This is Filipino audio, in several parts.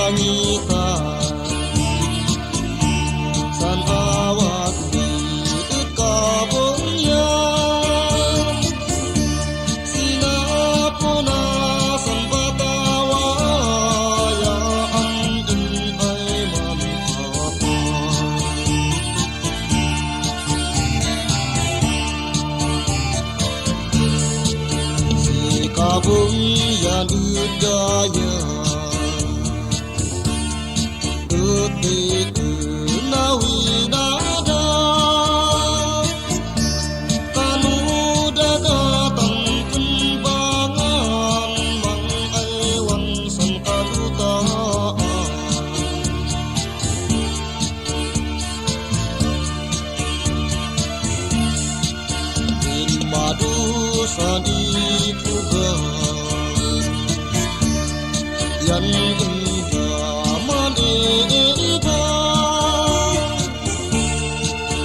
langitan san awat di kabunyan sinapuna san batawaya ang din ay malikapan si kabunyan udaya Madusan itugan yan indah manega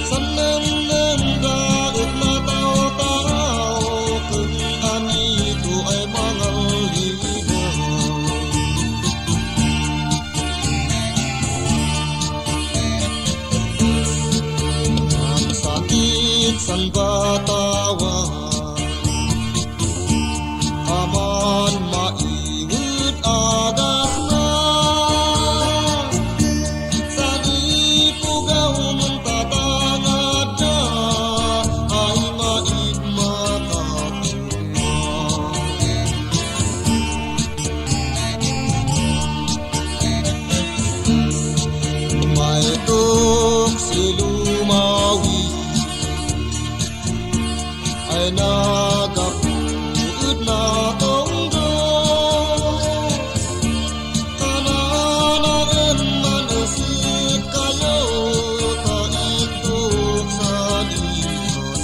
sanang nanggaot na tao-tao kung anito ay mangaligaw ang sakit san batawan aman maiwid agas na sa ipugaw mong tatangad na ay mait makatulma may tuksi lumawi ay nagapud na tonggo kananaan man usit kayo taitok sa liwan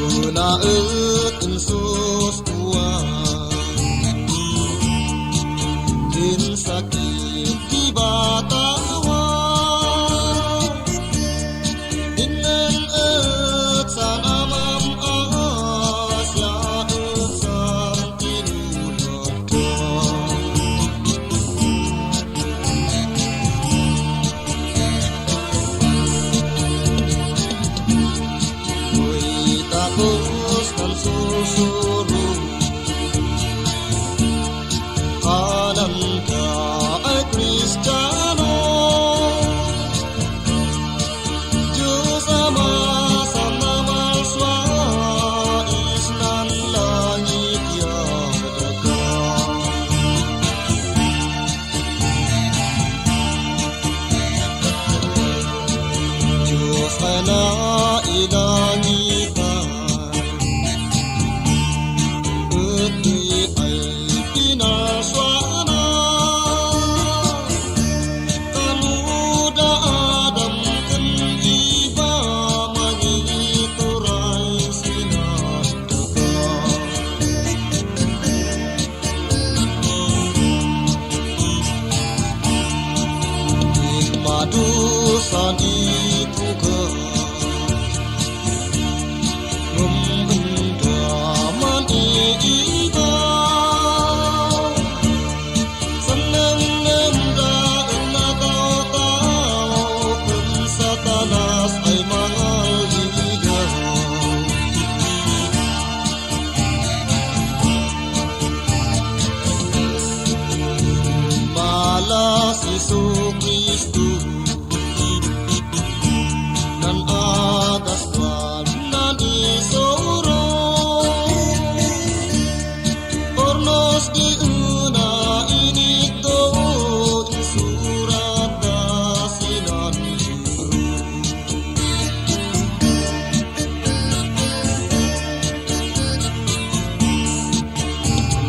unaet insus tuwan din sakit di batawan dingan et sana mamas ya usam tinulog ko'y tapos ng susurong hanan ka ay Kristiyano Diyos Ama sa namalswa isnan langit yadaka Diyos ay nailangitan at di ay pinaswana kanuda adam kan iba mangituray sinadaka in madusan itugan ngumbendaman iiba senang nandaan na tao-tao kung satanas ay mangaligaw malas Isu Kristo nan agas kwan nan isoro ornos di una inito isurat da sinan libro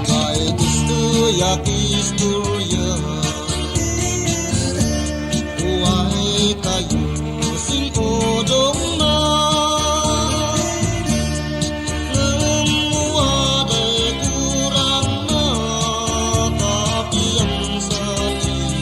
kay gusto yak istorya huwag kayo sing odong na ngamuwaday kurang na kapiyang sa iban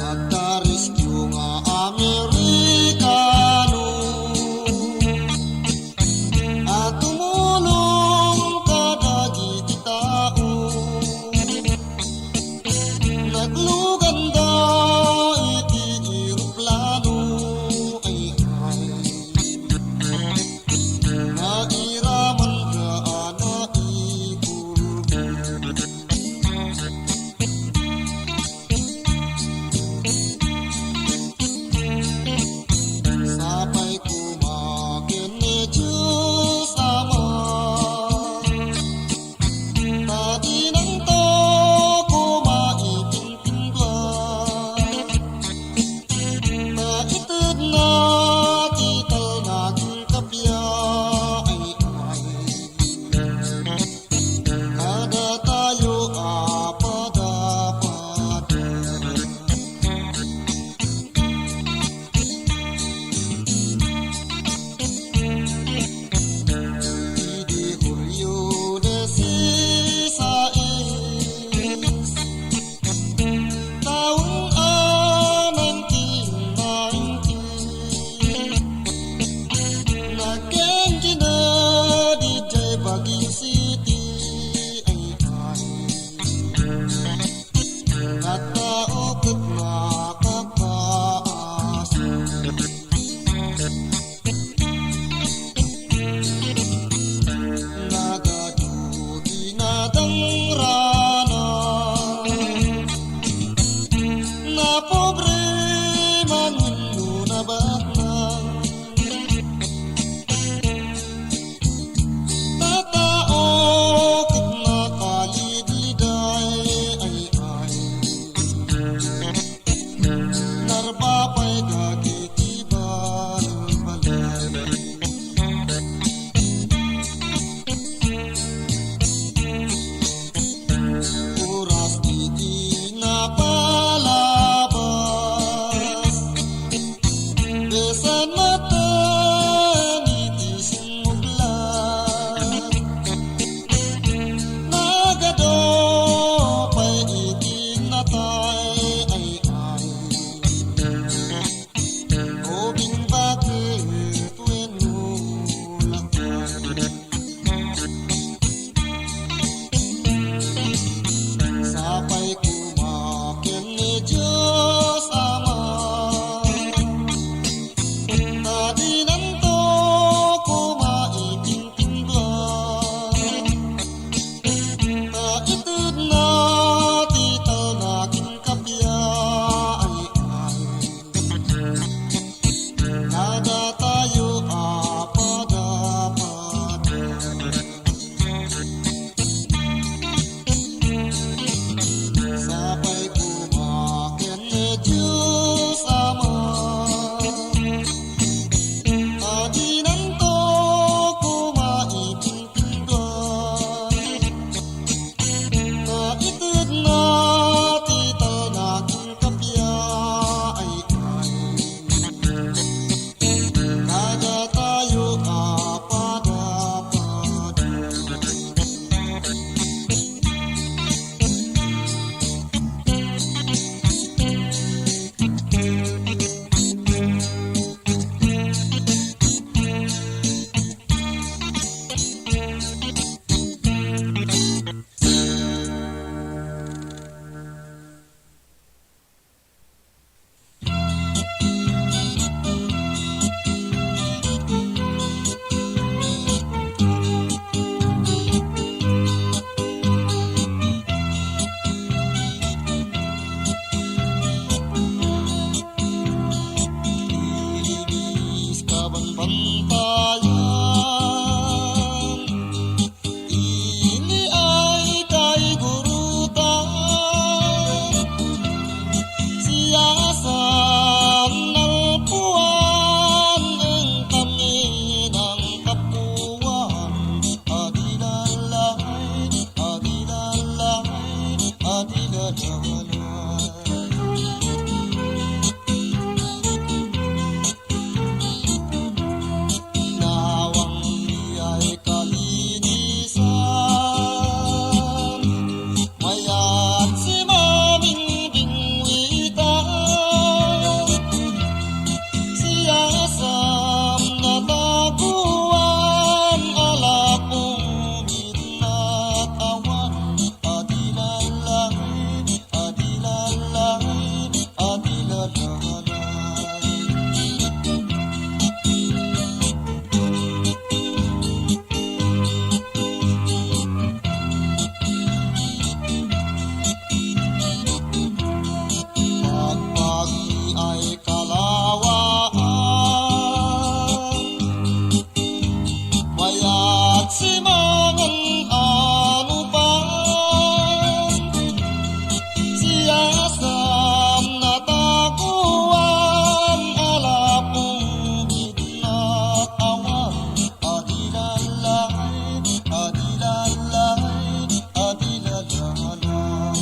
Agka-rescue nga Amerikano at tumulong kadagiti tao. Nagluganda iti eroplano ay nairaman ka na ikurbo. Sabay kumakin ni Diyos Ama, tadi nang to kumaitingtingla, naitid na tital naging kapya kada tayo apadapat. Idi Julio 16, taong 1990, nagkenji na DJ Baguio City at tao kat nakakaasa. Nagadugi na dangrana na pobre mangulo na batang tatao kat nakalididay narbapay dagiti balbalay. Oras iti napalabas, besan matan iti sumuglat, nagado pa'y iti natay Pagpagi ay kalawaan, mayat simangan ano pa, siyasam na taguan, alapong gitna't awan, adilalay, adilalay, adilalay.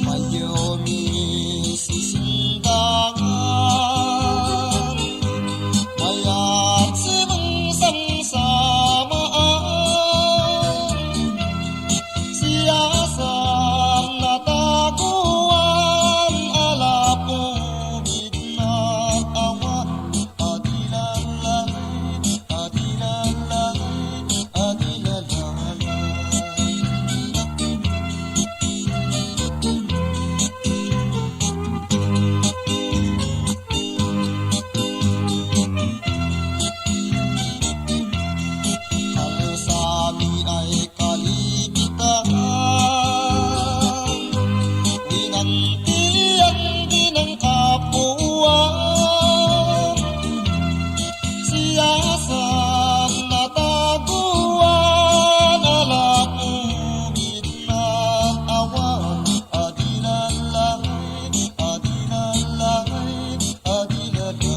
Mayomi sisindangan, mayat simang-samsamaan, siyasam na taguan, alapong gitna't awan, adilalay, adilalay, adilalay. Ang sabi ay kalikitan, winantian din ang kapuan, siyasam na taguan, alapong gitna't awan, adilalay, adilalay, adilalay.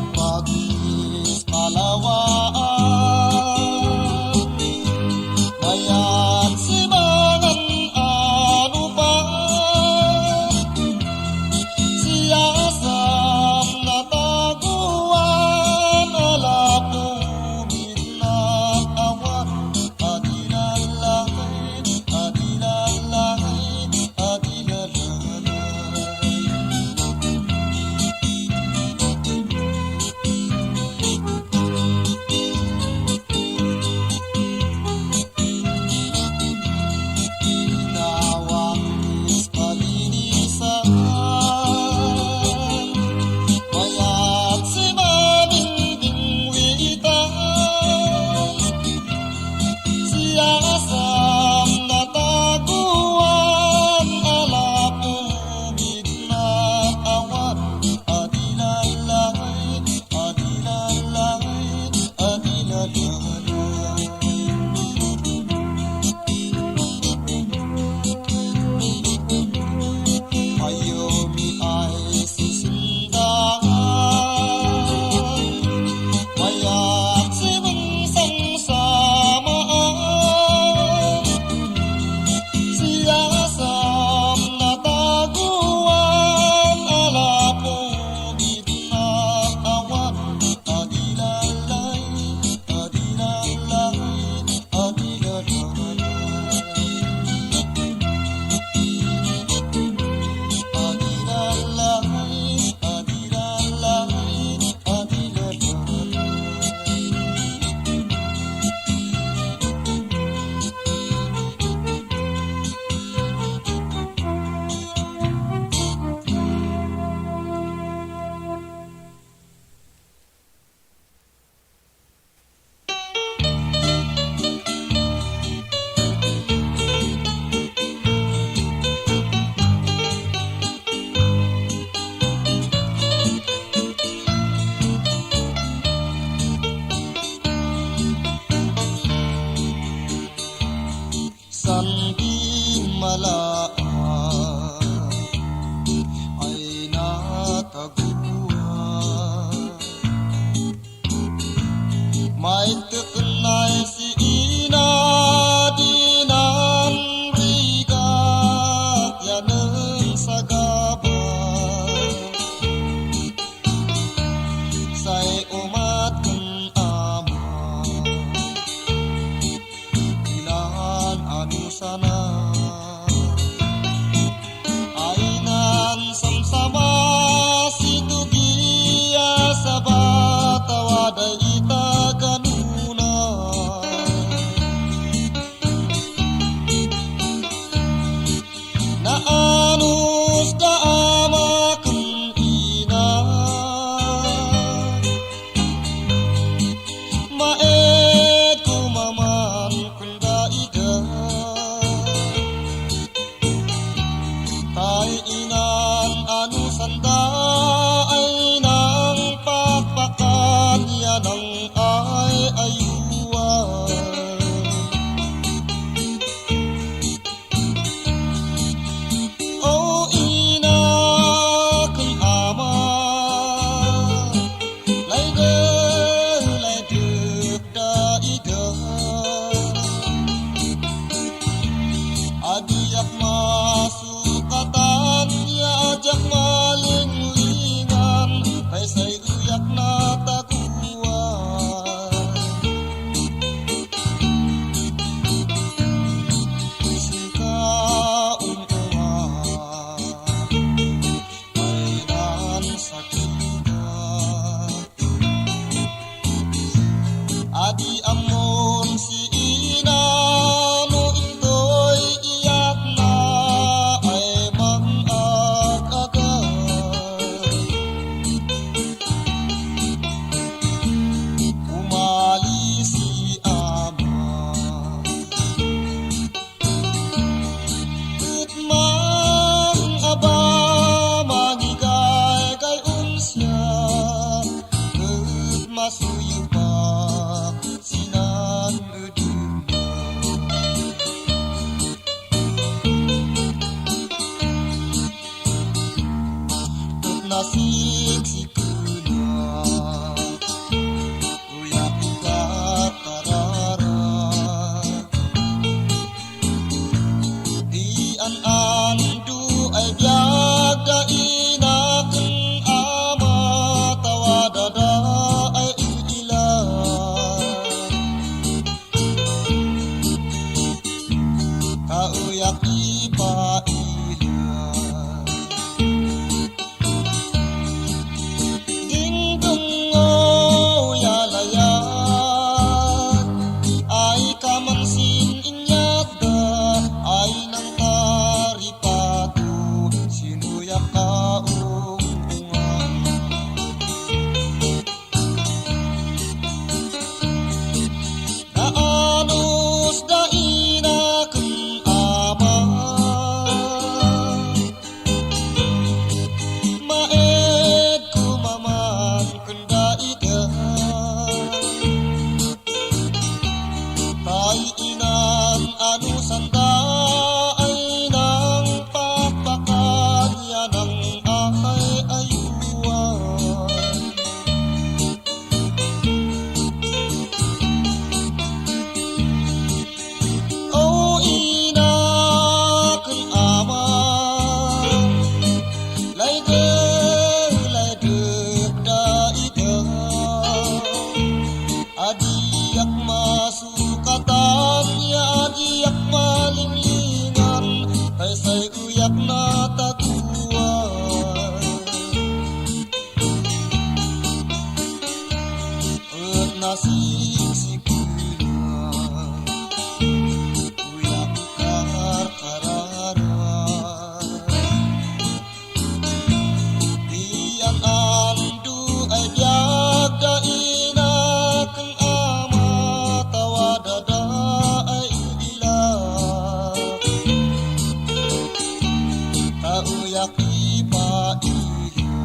Pagpagis kalawaan, mayat simangan ano pa, siyasam na taguan, alapong gitna't awan, adilalay, adilalay, adilalay. Nawangis kalinisan, mayat simaminding witan, siyasam na taguan, alapong gitna't awan, adilalay, adilalay, adilalay. Mayomi ay sisindangan, mayat simang-samsamaan, siyasam na taguan, alapong gitna't awan, adilalay, adilalay, adilalay. Adilalay, adilalay, sangging malaan ay nataguan, may tutunay si ina dinan rigat yanang sagaban, say umat kang ama, ilan anu sana, ainan samsama situgiya masuyupak sinan uduma tut nasik sikuna uyak ikat karara di an du ay biag da inaken ama tawadada ay ila kauyak ipa ila dingdung o yalayan ay kamansin inyada ay nang karipatu sinuyak kaungkungan naanos da inaken ama maed kumaman kenda ida tay inan anu sanda ay nang papakanya ng ay ayuan o ina ken ama layde da ida adiak masukatan ya adiak malinglingan ay say uyak na taguan ut nasik sikuna uyak karara dian andu ay biag da inaken ama tawadada ay ila kauyak ipa ila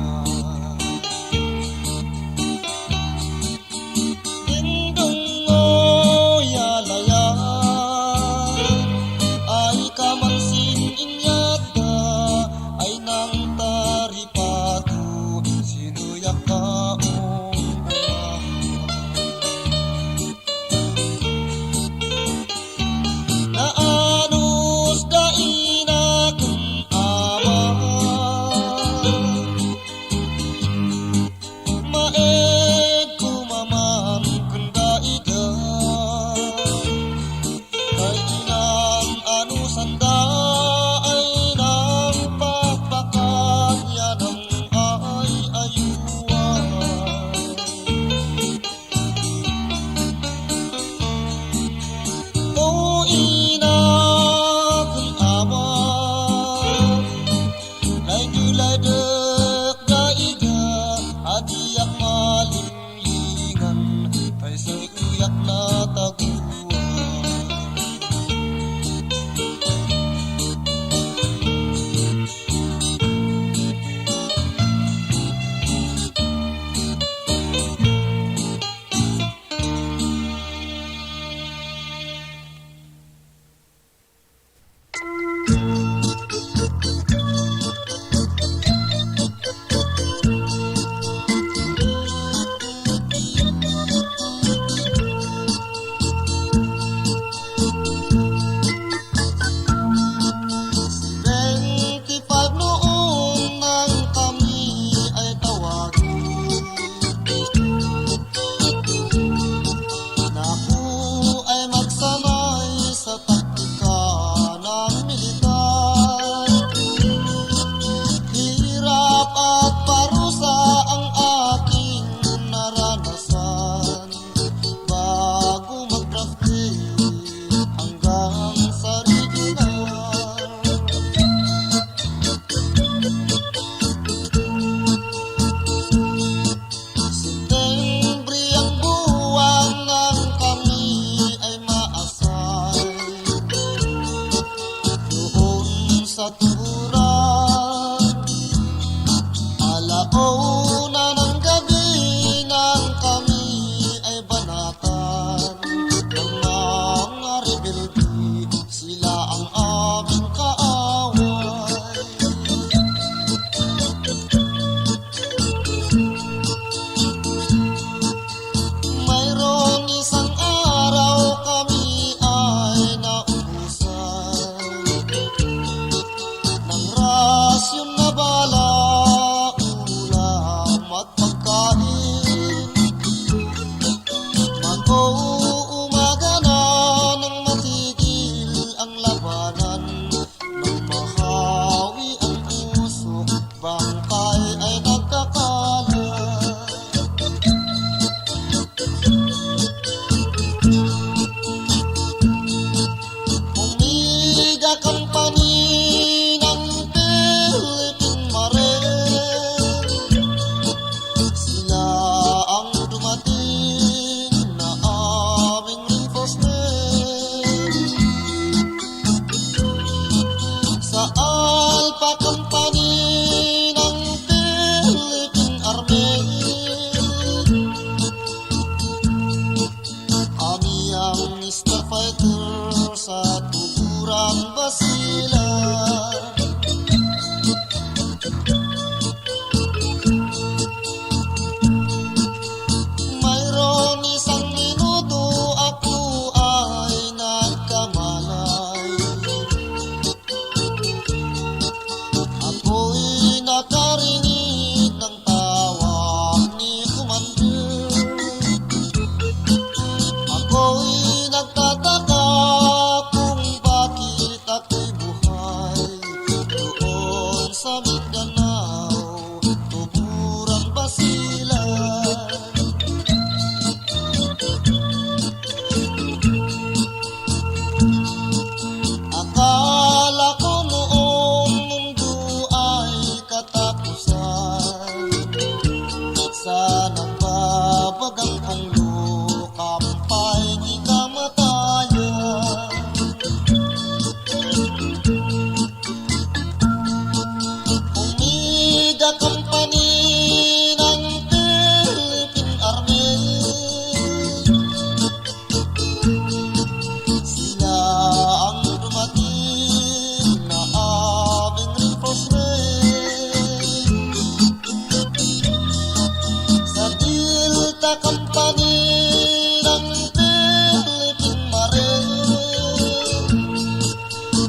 company ng Philippine Marine.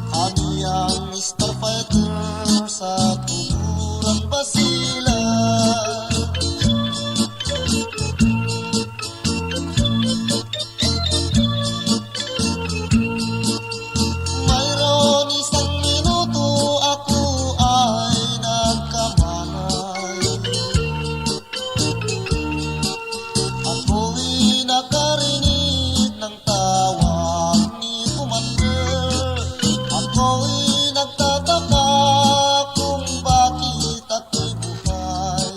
Kami ang Mr. Fighter sa Tuburan, Basilan. Mayroon isang minuto ako ay nagkamalay. Ako'y nakarinig ng tawag ni Commander. Ako'y nagtataka kung bakit ako'y buhay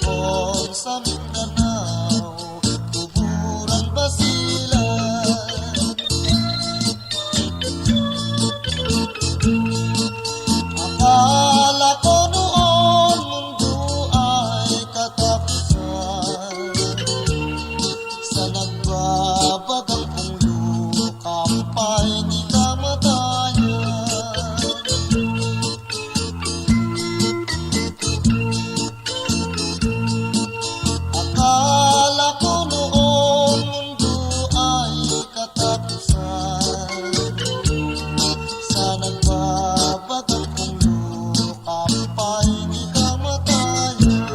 doon sa Mindanao, Tuburan, Basilan. Akala ko noon mundo ay katapusan, sa nagbabagang kong lukampay di kamatayan. Akala ko noon mundo ay katapusan, sa nagbabagang kong lukampay di kamatayan.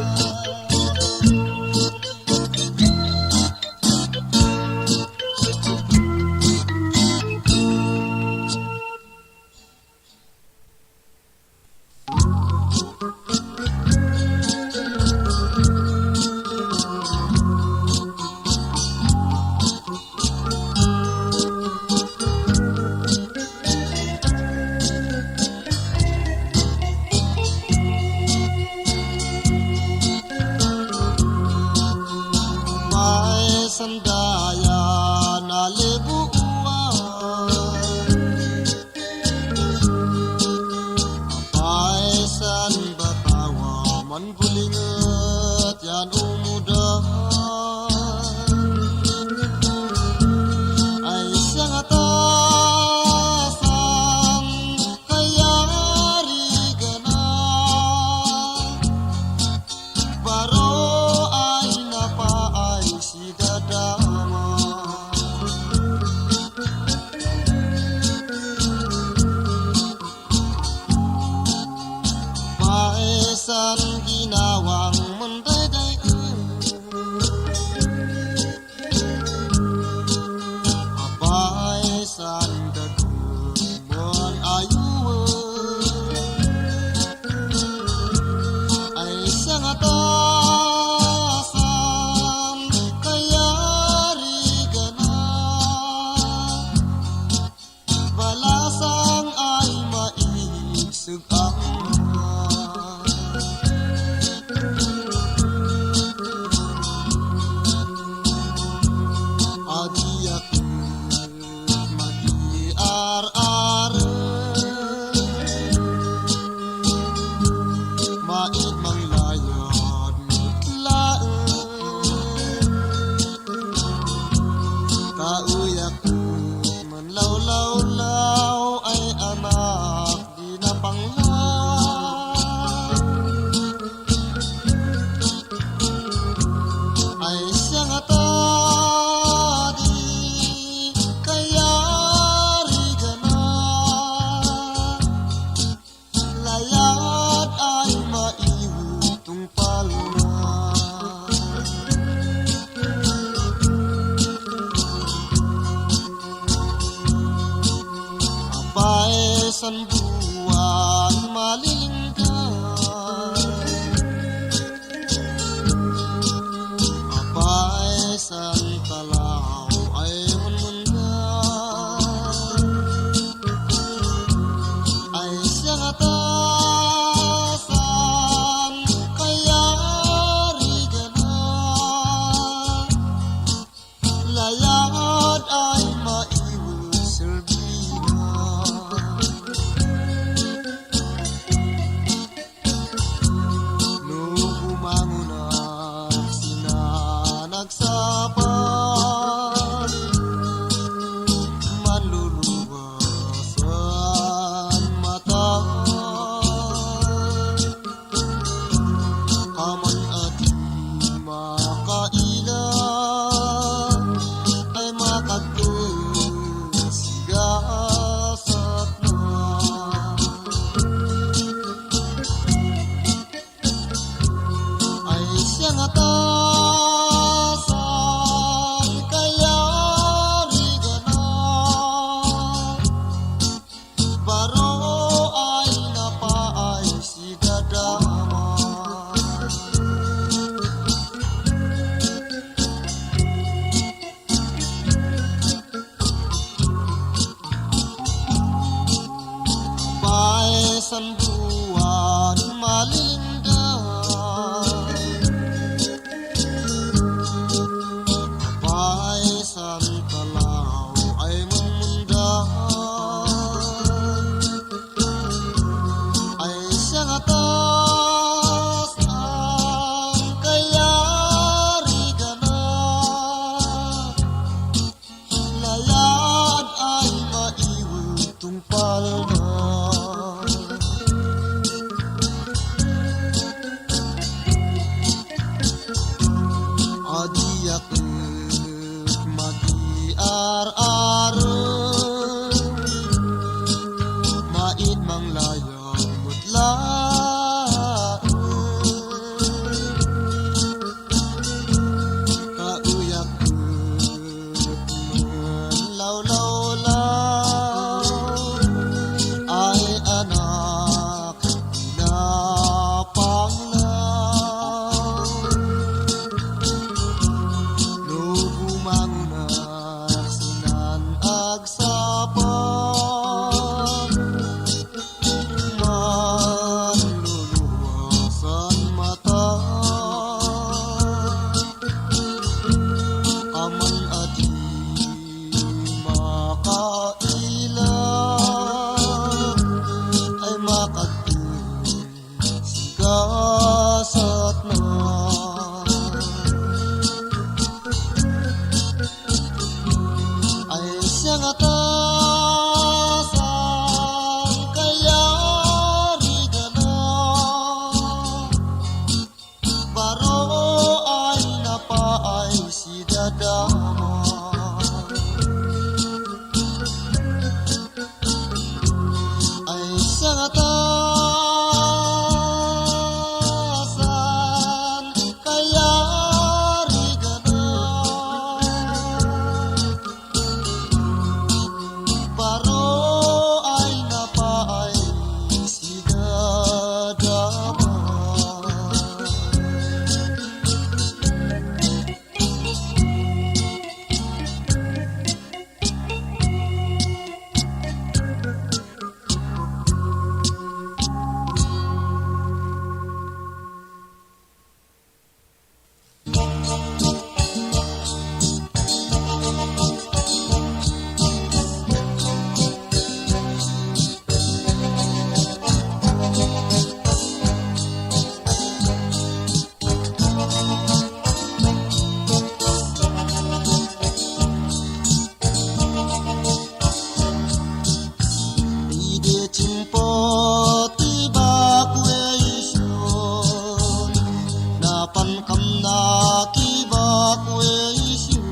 May sandaya na libuan, apaisan batawa man bulingat yan umudahan. Ay siyang atasan kaya rigana, baro ay napaay si dadama. Maesan ginawang mandaday, abaesan daguman ayuan. Ay siyang atasan kaya rigana, balasang ay maigsig ang adiyak mag-iar-ar, maid manglayad mutlaan. Kauyak manlaw-law-law ay anak di napanglan. Ay siyang atadi kaya rigana, layad ay maiutong palna. Abaesan buwan malilinggan, abaesan talaw ay munmungan. Ay siyang atasan kaya rigana, layad ay maiwag serbina. si dadama ay sangatasan kaya rigana paro ay napaay si dadama ide cimpo tiba kueisyon napan kam na kiba kueisyon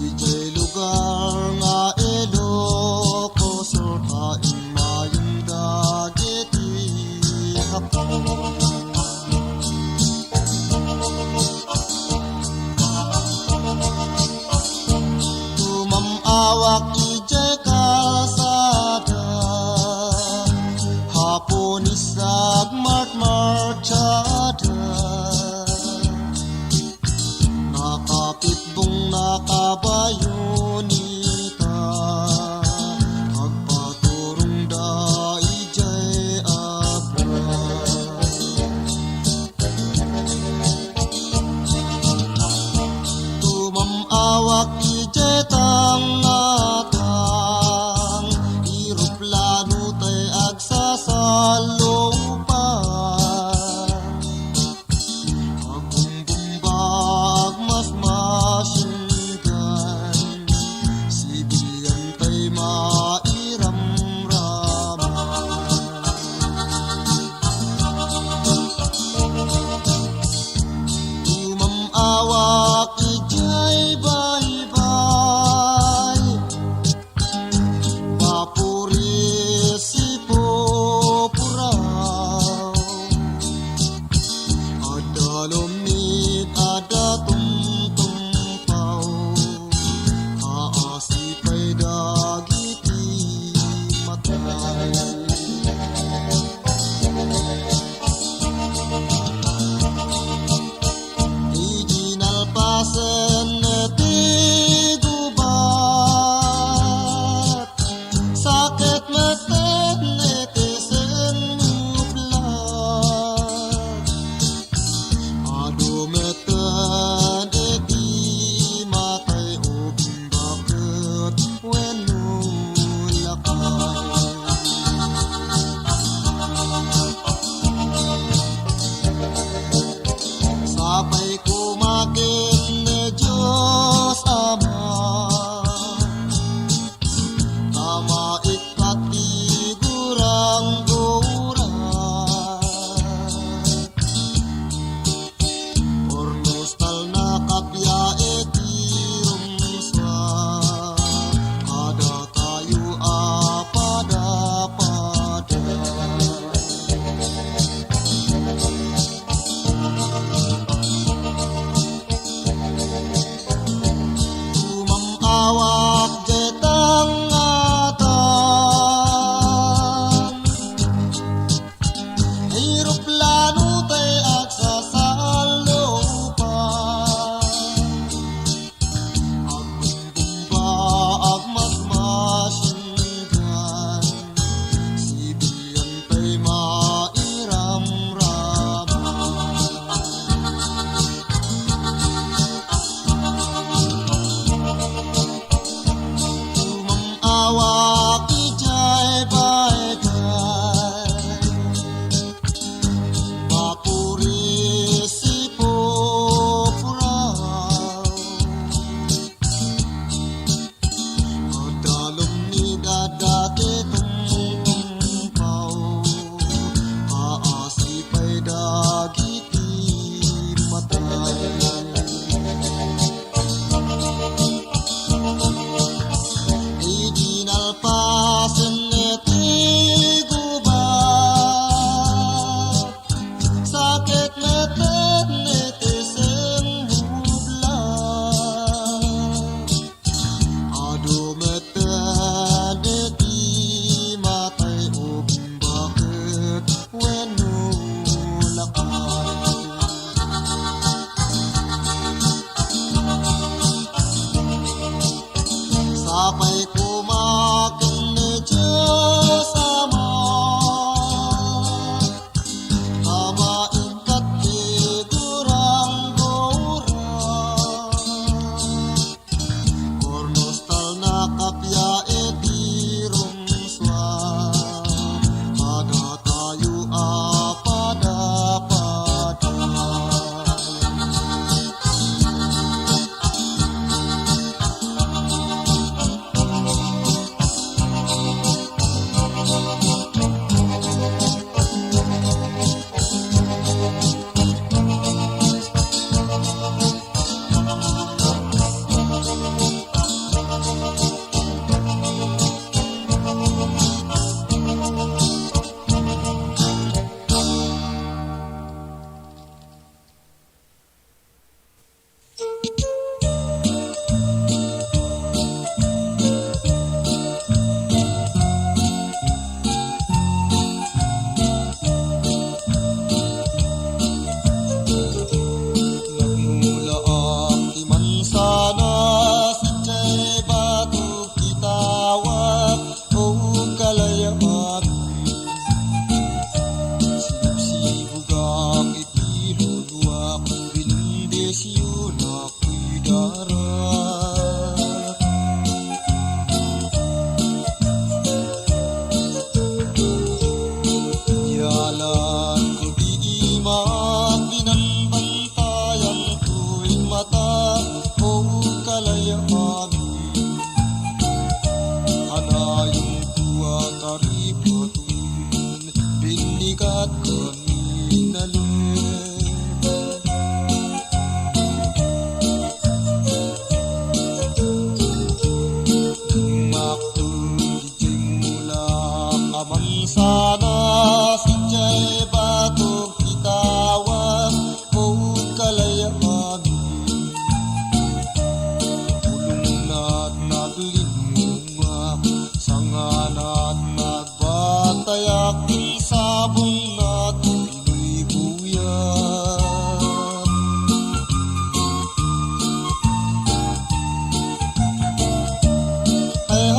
ije lugar nga Ilocos kain mayong dagiti hapon tumamawak ije kalsada hapon isag marchada nakapitbong nakabayonita agpaturong da ije abra tumamawak ije tangatang eroplano tay agsasalupan agumbumbag mas machine gun sibilyan tay mairamraman tumamawak ijay baybay papuri si popuraw ada lumit ada tumtumpaw aasipay dagiti matay Ijinalpasen ti gubat sakit meten netizen ngublat adu meten iti matay ubing bakit wenno lakay sabay kumakin ni Diyos Ama tama ikpatigurang-gurang or nostal siyo na ako'y darat. Yalan ko di mapinanbantayan tuwing mata o kalayaan. Hanayong tuwa karipatun, binigat kaninalin. Maktul di mula kaman sana si Jay batok itawag o kalayaan. Pulong na't naglimunga, sangan at nagbatayak, sabong na tuloy buyat. Ay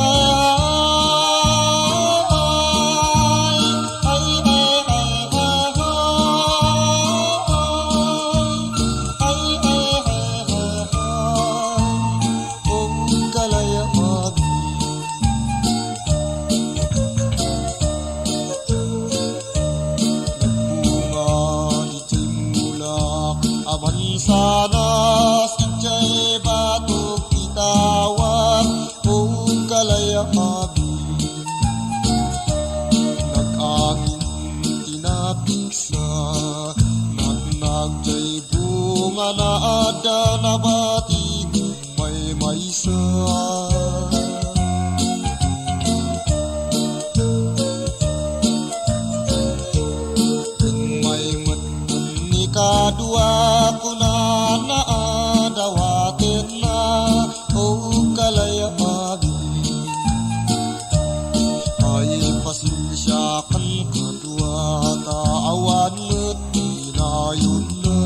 sana si Jay batok itawag o kalayaan. Nag-angin tinapiksa, nagnag-jay bunga na ada na bating may maysa. Kadua ko na naadawatin na o kalayaan. Ay pasensya kan kadua, taawan mo't inayon na.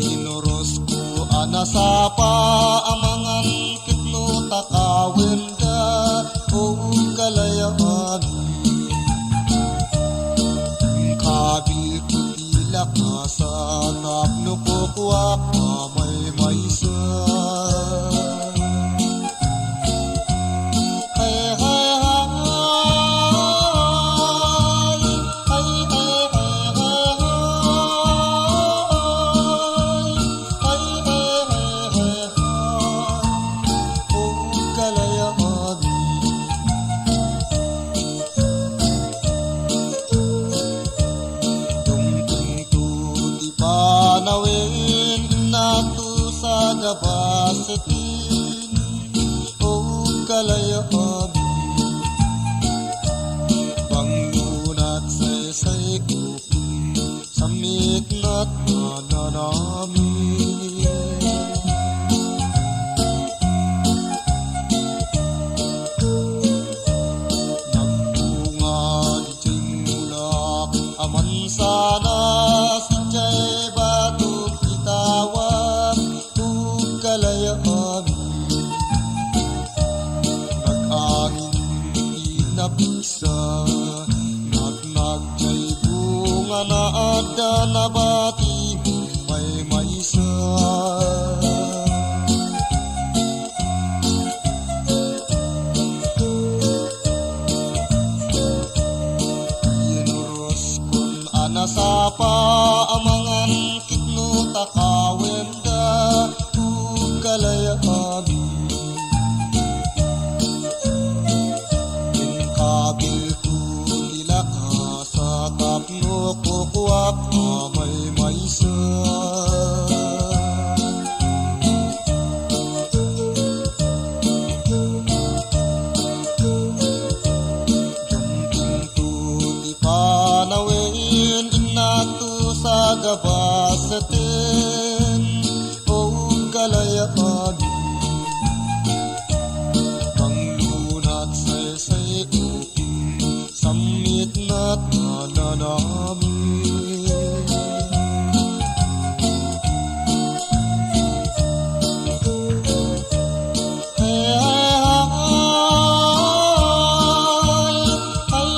Inoros ko anasapa amangan kitno takawin o kalayaan. Kabil ko tila kasatap no kukuwak may maysa. Panawin nato sa gabasetin o kalayaan. Bangunat say kupin, samit na't mananamin. Nagbunga di timulak, aman sana si Jay batok itawag o kalayaan. Nag-angin inapisa, nagnag-jay bunga na ada na bating may maysa. Nasapa amangan kitno takawin da o kalayaan. Inkabil ko tila kasatap no kukuwak may maysa. Panawin nato sa gabasetin o kalayaan. Panglunat say upin, samit na't mananamin. Ay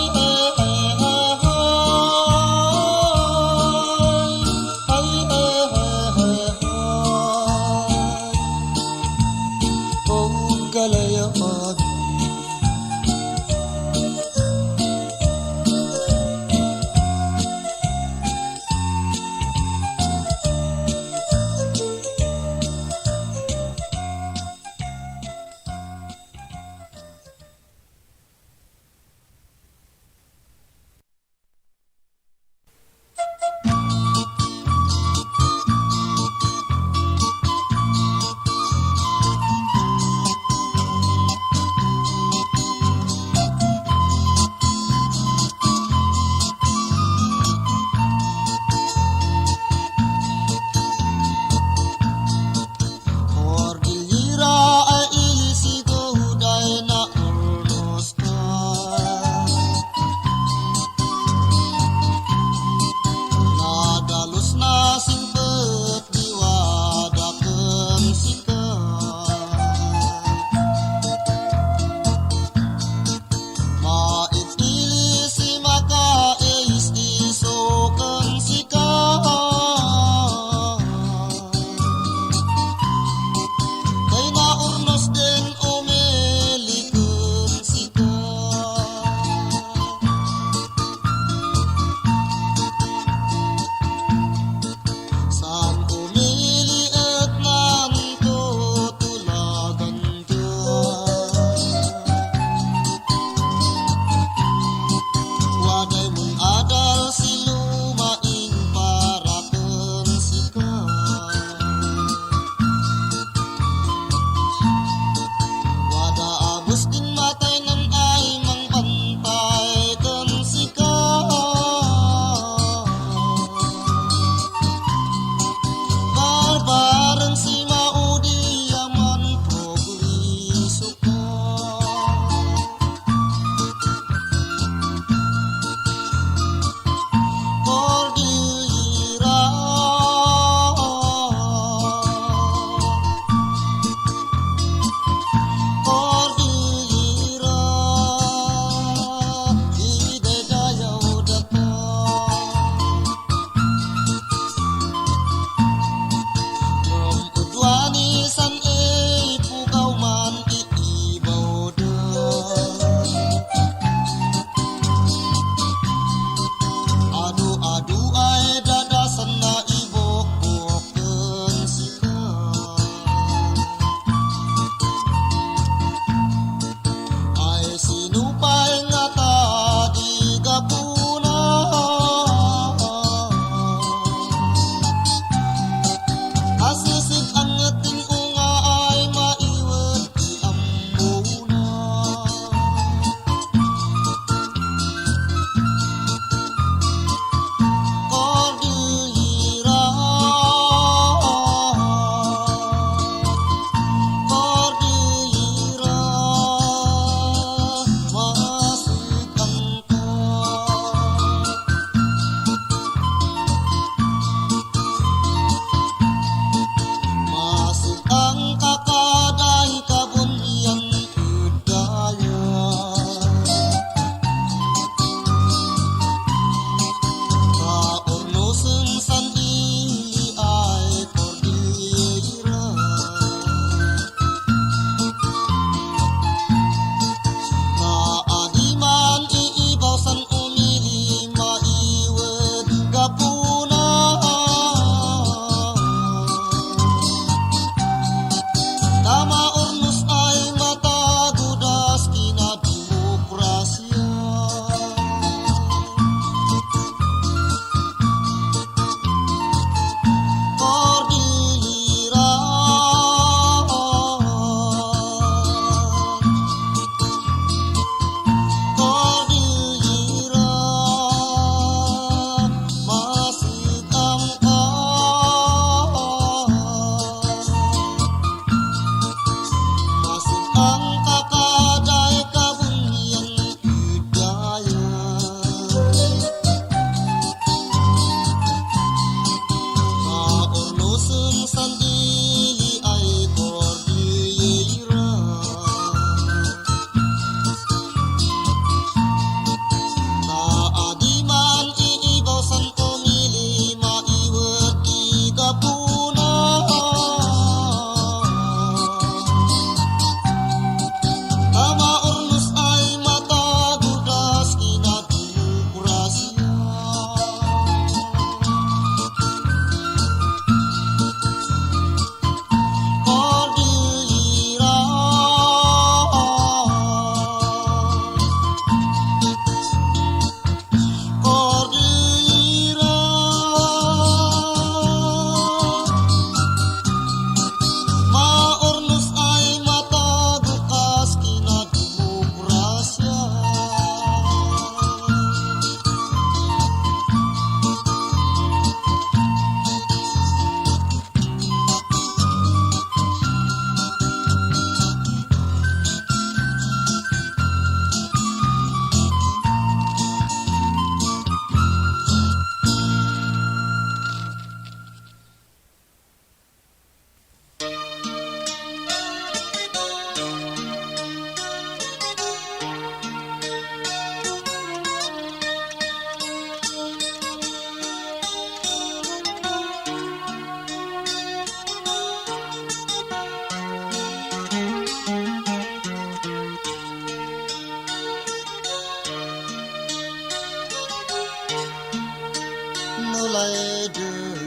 lại đường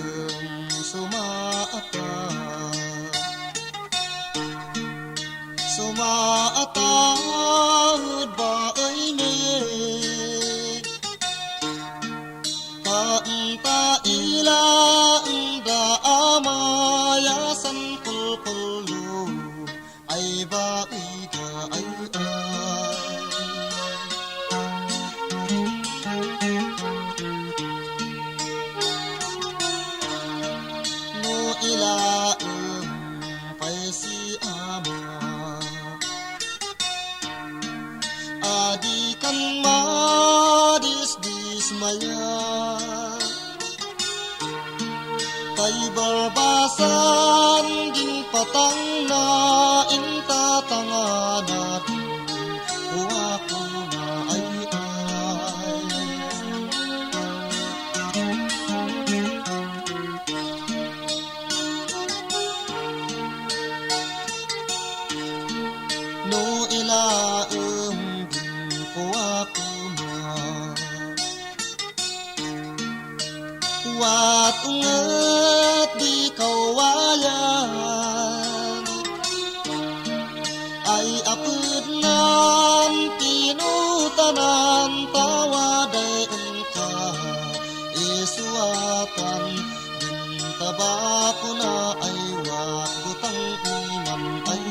Sumata ba ơi mê ta ila da amaya san kul kulu ai ba ida ai no ila pai si ama adi kan ma dis maya tay barbasan din patang na inta tangana ako na ay no ila din ko ako na wat unget di kawayan ay apud nan pinutanan tawaday ka isuatan din tabako na ay wat butang iman ay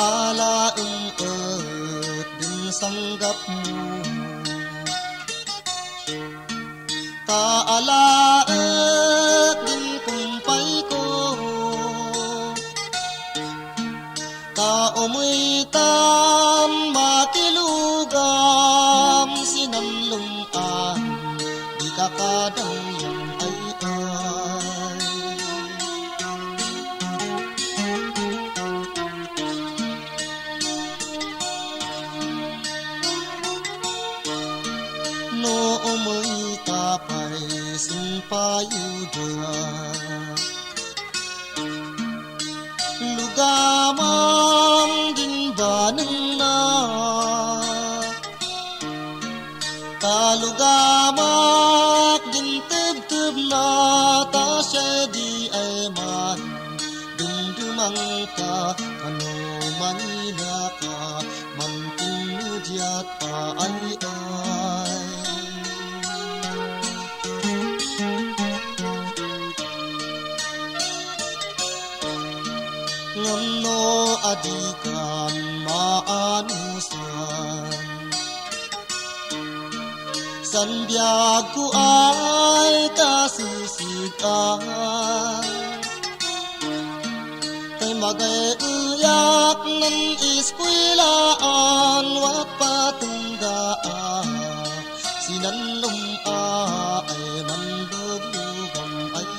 ala din sanggap mo taala din kumpay ko kaumitan makilugam sinanlungan di kakadang yan ay no umay tapay simpayuda lugamang din baneng na talugamak din teb na ta siya di ay man dumdumang ka kano Manila ka mantinudyat pa ay ngano adikan maanusan san biag ko ay kasisigan kay magaiuyak ng iskwilaan wat patunggaan sinanlumpa ay manduglugang ay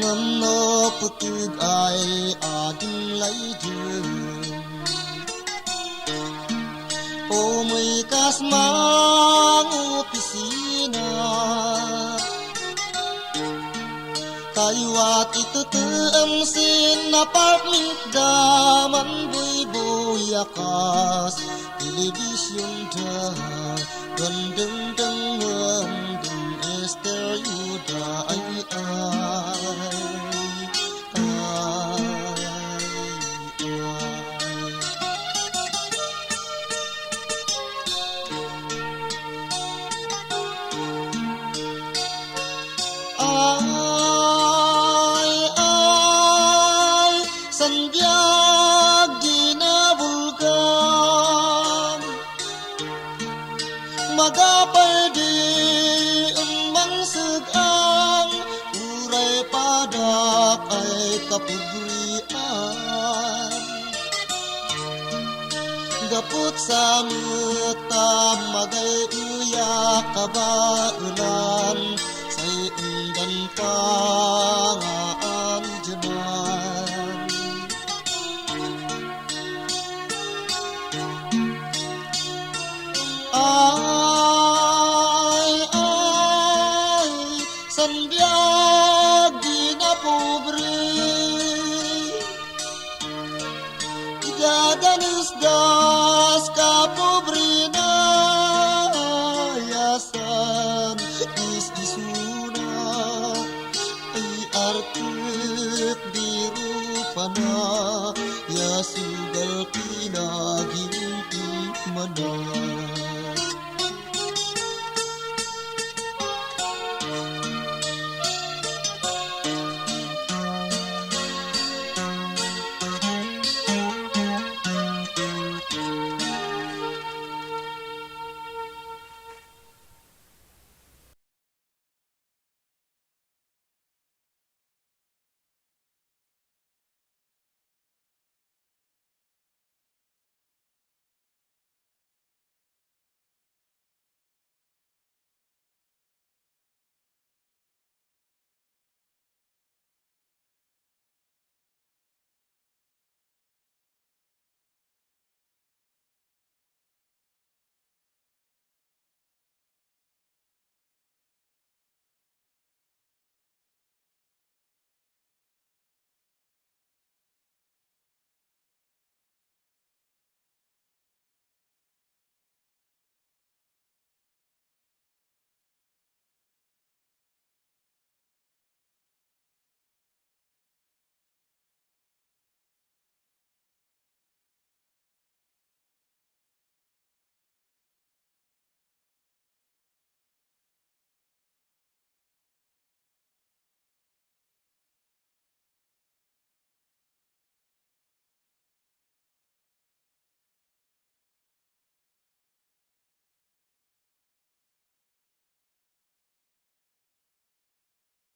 ngano putug ay ading laydun o may kasmang opisina kayuat itutuam sin apartment daman buy-buyakas television da gandeng dengeng deng estereo da ay sandiag ginabulgan magapay di mangsugang uray padak ay kapugrian gaput sa mutam magayuya kabaunan say undan pangaan dyanan San biag di na pobre Idadanis das ka pobre na Yasan is isuna Ay artik biru pana Ya sugal kinagimpi mana